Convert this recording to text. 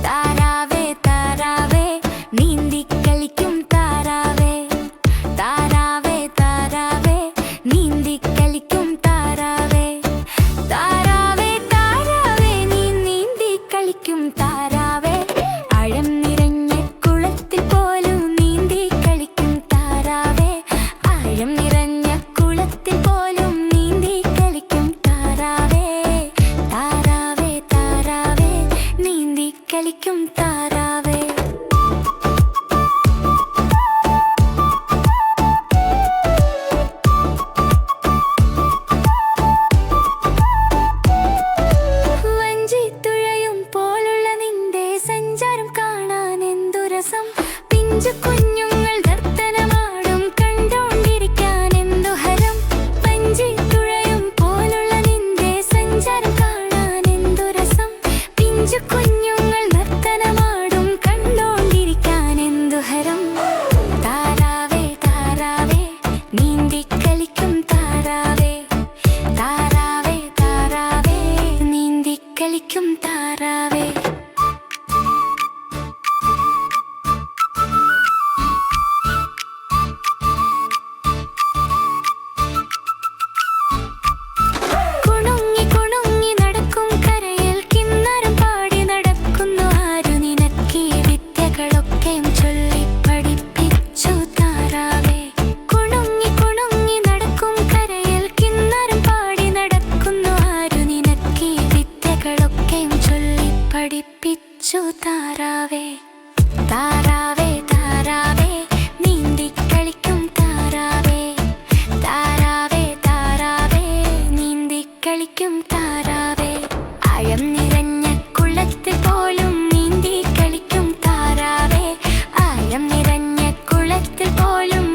താരാവേ താരാവേ നീന്തി കളിക്കും താരാവേ, താരാവേ താരാവേ നീന്തി കളിക്കും താരാവേ, താരാവേ താരാവേ നീ നീന്തി കളിക്കും താരാവേ, ആഴം നിറഞ്ഞ കുളത്തിൽ പോലും നീന്തി കളിക്കും താരാവേ, ആഴം നിറഞ്ഞ കുളത്തിൽ പോലും നീന്തി കളിക്കും താരാവേ, താരാവേ താരാവേ നീന്തി കളിക്കും താരാവേ. വഞ്ചിത്തുഴയും പോലുള്ള നിന്റെ സഞ്ചാരം കാണാൻ എന്തു രസം, പിഞ്ചു കുഞ്ഞുങ്ങൾ നർത്തനമാടും കണ്ടോണ്ടിരിക്കാൻ എന്തു ഹരം, വഞ്ചിത്തുഴയും പോലുള്ള നിന്റെ സഞ്ചാരം കാണാൻ എന്തു രസം, പിഞ്ചു കുഞ്ഞുങ്ങൾ നർത്തനമാടും കണ്ടോണ്ടിരിക്കാൻ എന്തു ഹരം, താരാവേ താരാവേ നീന്തി കളിക്കും താരാവേ, താരാവേ താരാവേ നീന്തി കളിക്കും താരാവേ. കുണുങ്ങി കുണുങ്ങി നടക്കും കരയിൽ കിന്നരം പാടി നടക്കുന്നു ആരു നിനക്കീ വിദ്യകളൊക്കെയും ചൊല്ലി പഠിപ്പിച്ചു താരാവേ, കുണുങ്ങി കുണുങ്ങി നടക്കും കരയിൽ കിന്നരം പാടി നടക്കുന്നു ആരു നിനക്കീ വിദ്യകളൊക്കെയും ചൊല്ലി പഠിപ്പിച്ചു താരാവേ, താരാവേ താരാവേ നീന്തി കളിക്കും താരാവേ, താരാവേ താരാവേ നീന്തി കളിക്കും താരാവേ, ആഴം നിറഞ്ഞ കുളത്തിൽ പോലും നീന്തി കളിക്കും താരാവേ, ആഴം നിറഞ്ഞ കുളത്തിൽ പോലും